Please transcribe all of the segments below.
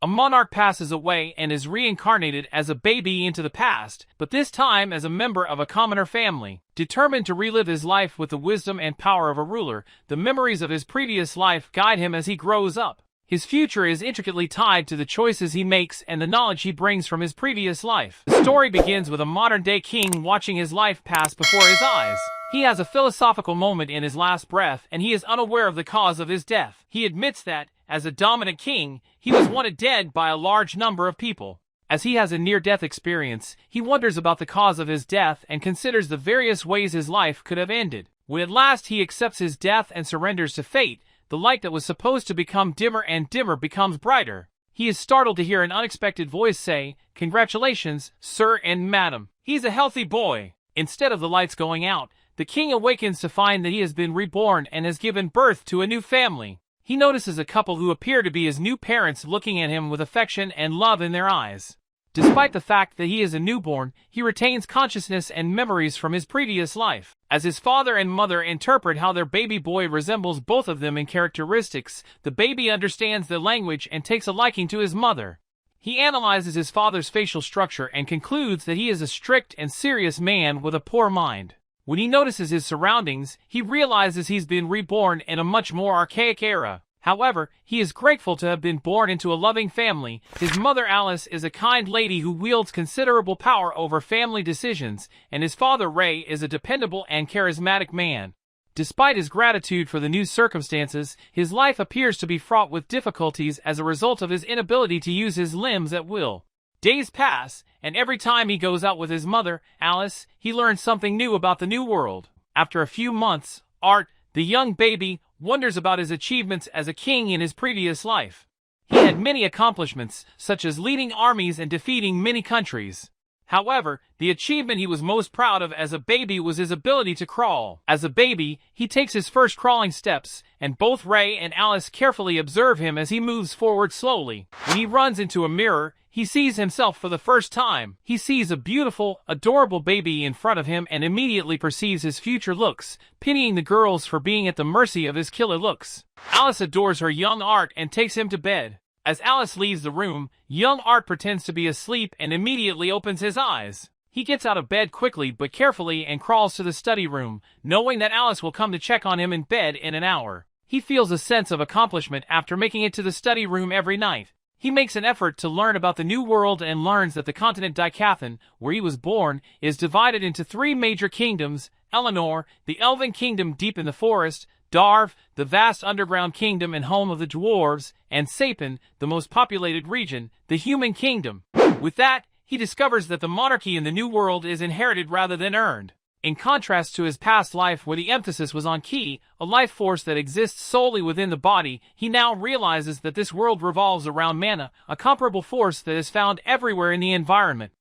A monarch passes away and is reincarnated as a baby into the past, but this time as a member of a commoner family. Determined to relive his life with the wisdom and power of a ruler, the memories of his previous life guide him as he grows up. His future is intricately tied to the choices he makes and the knowledge he brings from his previous life. The story begins with a modern-day king watching his life pass before his eyes. He has a philosophical moment in his last breath, and he is unaware of the cause of his death. He admits that, as a dominant king, he was wanted dead by a large number of people. As he has a near-death experience, he wonders about the cause of his death and considers the various ways his life could have ended. When at last he accepts his death and surrenders to fate, the light that was supposed to become dimmer and dimmer becomes brighter. He is startled to hear an unexpected voice say, "Congratulations, sir and madam. He's a healthy boy." Instead of the lights going out, the king awakens to find that he has been reborn and has given birth to a new family. He notices a couple who appear to be his new parents looking at him with affection and love in their eyes. Despite the fact that he is a newborn, he retains consciousness and memories from his previous life. As his father and mother interpret how their baby boy resembles both of them in characteristics, the baby understands their language and takes a liking to his mother. He analyzes his father's facial structure and concludes that he is a strict and serious man with a poor mind. When he notices his surroundings, he realizes he's been reborn in a much more archaic era. However, he is grateful to have been born into a loving family. His mother Alice is a kind lady who wields considerable power over family decisions, and his father Ray is a dependable and charismatic man. Despite his gratitude for the new circumstances, his life appears to be fraught with difficulties as a result of his inability to use his limbs at will. Days pass, and every time he goes out with his mother, Alice, he learns something new about the new world. After a few months, Art, the young baby, wonders about his achievements as a king in his previous life. He had many accomplishments, such as leading armies and defeating many countries. However, the achievement he was most proud of as a baby was his ability to crawl. As a baby, he takes his first crawling steps, and both Ray and Alice carefully observe him as he moves forward slowly. When he runs into a mirror, he sees himself for the first time. He sees a beautiful, adorable baby in front of him and immediately perceives his future looks, pitying the girls for being at the mercy of his killer looks. Alice adores her young Art and takes him to bed. As Alice leaves the room, young Art pretends to be asleep and immediately opens his eyes. He gets out of bed quickly but carefully and crawls to the study room, knowing that Alice will come to check on him in bed in an hour. He feels a sense of accomplishment after making it to the study room every night. He makes an effort to learn about the new world and learns that the continent Dicathan, where he was born, is divided into three major kingdoms: Eleanor, the elven kingdom deep in the forest; Darv, the vast underground kingdom and home of the dwarves; and Sapin, the most populated region, the human kingdom. With that, he discovers that the monarchy in the new world is inherited rather than earned. In contrast to his past life where the emphasis was on ki, a life force that exists solely within the body, he now realizes that this world revolves around mana, a comparable force that is found everywhere in the environment.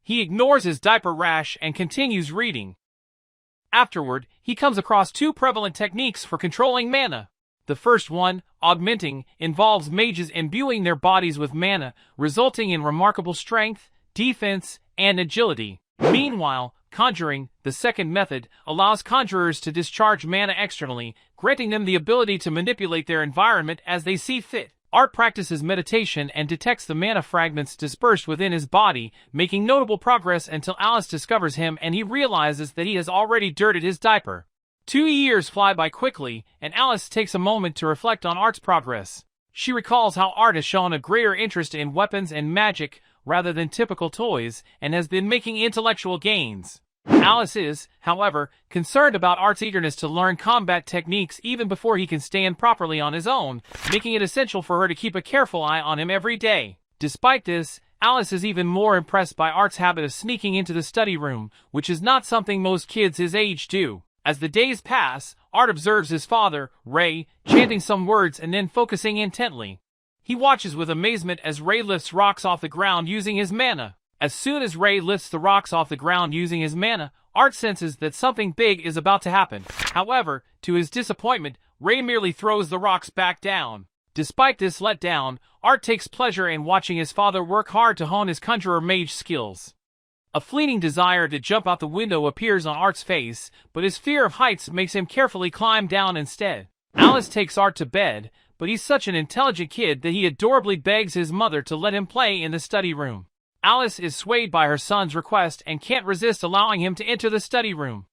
He ignores his diaper rash and continues reading. Afterward, he comes across two prevalent techniques for controlling mana. The first one, augmenting, involves mages imbuing their bodies with mana, resulting in remarkable strength, defense, and agility. Meanwhile, conjuring, the second method, allows conjurers to discharge mana externally, granting them the ability to manipulate their environment as they see fit. Art practices meditation and detects the mana fragments dispersed within his body, making notable progress until Alice discovers him and he realizes that he has already dirted his diaper. 2 years fly by quickly, and Alice takes a moment to reflect on Art's progress. She recalls how Art has shown a greater interest in weapons and magic rather than typical toys, and has been making intellectual gains. Alice is, however, concerned about Art's eagerness to learn combat techniques even before he can stand properly on his own, making it essential for her to keep a careful eye on him every day. Despite this, Alice is even more impressed by Art's habit of sneaking into the study room, which is not something most kids his age do. As the days pass, Art observes his father, Ray, chanting some words and then focusing intently. He watches with amazement as Ray lifts rocks off the ground using his mana. As soon as Ray lifts the rocks off the ground using his mana, Art senses that something big is about to happen. However, to his disappointment, Ray merely throws the rocks back down. Despite this letdown, Art takes pleasure in watching his father work hard to hone his conjurer mage skills. A fleeting desire to jump out the window appears on Art's face, but his fear of heights makes him carefully climb down instead. Alice takes Art to bed, but he's such an intelligent kid that he adorably begs his mother to let him play in the study room. Alice is swayed by her son's request and can't resist allowing him to enter the study room.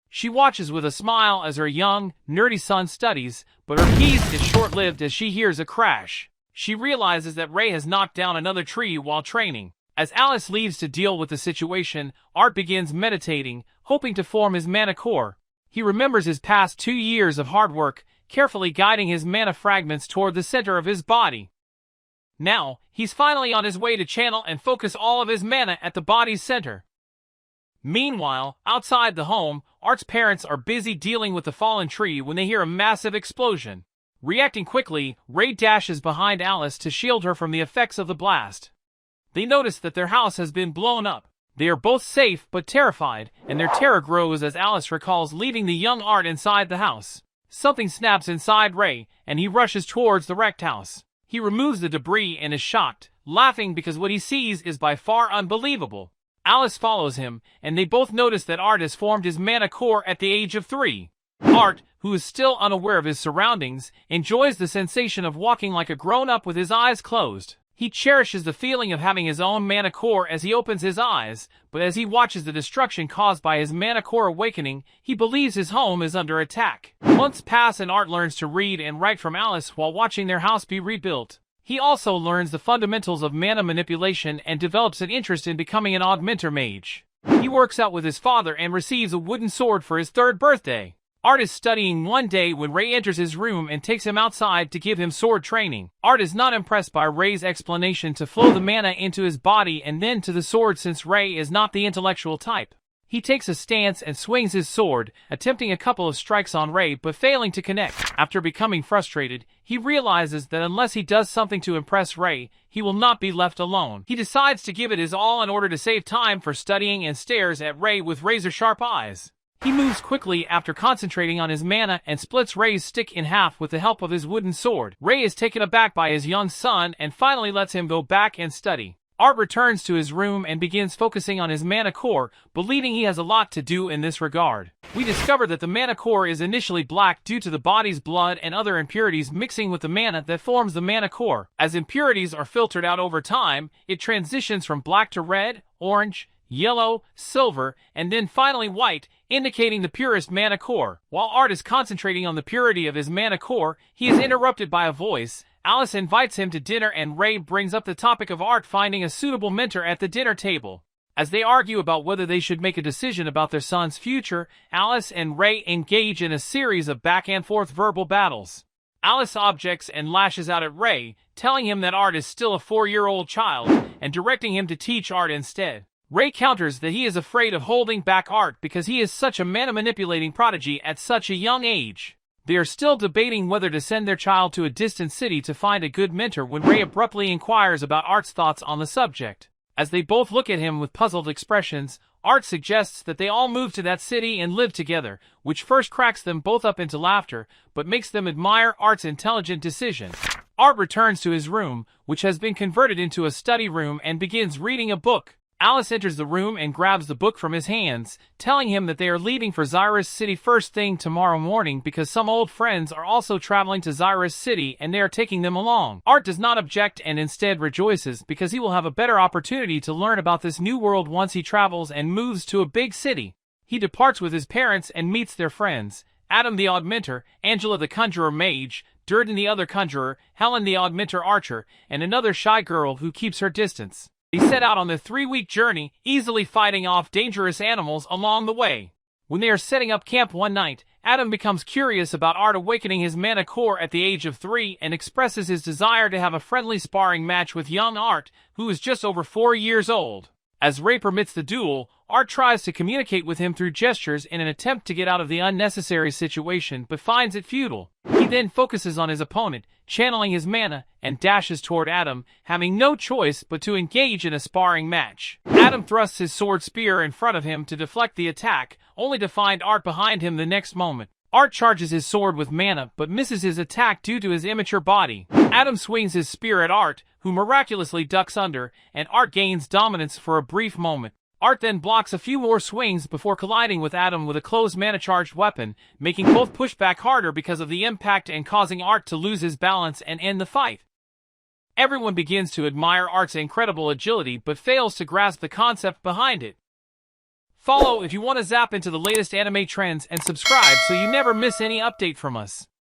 She watches with a smile as her young, nerdy son studies, but her peace is short-lived as she hears a crash. She realizes that Ray has knocked down another tree while training. As Alice leaves to deal with the situation, Art begins meditating, hoping to form his mana core. He remembers his past 2 years of hard work, carefully guiding his mana fragments toward the center of his body. Now, he's finally on his way to channel and focus all of his mana at the body's center. Meanwhile, outside the home, Art's parents are busy dealing with the fallen tree when they hear a massive explosion. Reacting quickly, Ray dashes behind Alice to shield her from the effects of the blast. They notice that their house has been blown up. They are both safe but terrified, and their terror grows as Alice recalls leaving the young Art inside the house. Something snaps inside Ray, and he rushes towards the wrecked house. He removes the debris and is shocked, laughing because what he sees is by far unbelievable. Alice follows him, and they both notice that Art has formed his mana core at the age of 3. Art, who is still unaware of his surroundings, enjoys the sensation of walking like a grown-up with his eyes closed. He cherishes the feeling of having his own mana core as he opens his eyes, but as he watches the destruction caused by his mana core awakening, he believes his home is under attack. Months pass and Art learns to read and write from Alice while watching their house be rebuilt. He also learns the fundamentals of mana manipulation and develops an interest in becoming an augmenter mage. He works out with his father and receives a wooden sword for his 3rd birthday. Art is studying one day when Ray enters his room and takes him outside to give him sword training. Art is not impressed by Ray's explanation to flow the mana into his body and then to the sword since Ray is not the intellectual type. He takes a stance and swings his sword, attempting a couple of strikes on Ray but failing to connect. After becoming frustrated, he realizes that unless he does something to impress Ray, he will not be left alone. He decides to give it his all in order to save time for studying and stares at Ray with razor-sharp eyes. He moves quickly after concentrating on his mana and splits Ray's stick in half with the help of his wooden sword. Ray is taken aback by his young son and finally lets him go back and study. Art returns to his room and begins focusing on his mana core, believing he has a lot to do in this regard. We discover that the mana core is initially black due to the body's blood and other impurities mixing with the mana that forms the mana core. As impurities are filtered out over time, it transitions from black to red, orange, yellow, silver, and then finally white, indicating the purest mana core. While Art is concentrating on the purity of his mana core, he is interrupted by a voice. Alice invites him to dinner and Ray brings up the topic of Art finding a suitable mentor at the dinner table. As they argue about whether they should make a decision about their son's future, Alice and Ray engage in a series of back-and-forth verbal battles. Alice objects and lashes out at Ray, telling him that Art is still a 4-year-old child, and directing him to teach Art instead. Ray counters that he is afraid of holding back Art because he is such a mana-manipulating prodigy at such a young age. They are still debating whether to send their child to a distant city to find a good mentor when Ray abruptly inquires about Art's thoughts on the subject. As they both look at him with puzzled expressions, Art suggests that they all move to that city and live together, which first cracks them both up into laughter, but makes them admire Art's intelligent decision. Art returns to his room, which has been converted into a study room, and begins reading a book. Alice enters the room and grabs the book from his hands, telling him that they are leaving for Xyrus City first thing tomorrow morning because some old friends are also traveling to Xyrus City and they are taking them along. Art does not object and instead rejoices because he will have a better opportunity to learn about this new world once he travels and moves to a big city. He departs with his parents and meets their friends, Adam the Augmenter, Angela the Conjurer Mage, Durden the other Conjurer, Helen the Augmenter Archer, and another shy girl who keeps her distance. They set out on their 3-week journey, easily fighting off dangerous animals along the way. When they are setting up camp one night, Adam becomes curious about Art awakening his mana core at the age of 3 and expresses his desire to have a friendly sparring match with young Art, who is just over 4 years old. As Ray permits the duel, Art tries to communicate with him through gestures in an attempt to get out of the unnecessary situation but finds it futile. He then focuses on his opponent, channeling his mana, and dashes toward Adam, having no choice but to engage in a sparring match. Adam thrusts his sword spear in front of him to deflect the attack, only to find Art behind him the next moment. Art charges his sword with mana but misses his attack due to his immature body. Adam swings his spear at Art, who miraculously ducks under, and Art gains dominance for a brief moment. Art then blocks a few more swings before colliding with Adam with a closed mana-charged weapon, making both push back harder because of the impact and causing Art to lose his balance and end the fight. Everyone begins to admire Art's incredible agility but fails to grasp the concept behind it. Follow if you want to zap into the latest anime trends and subscribe so you never miss any update from us.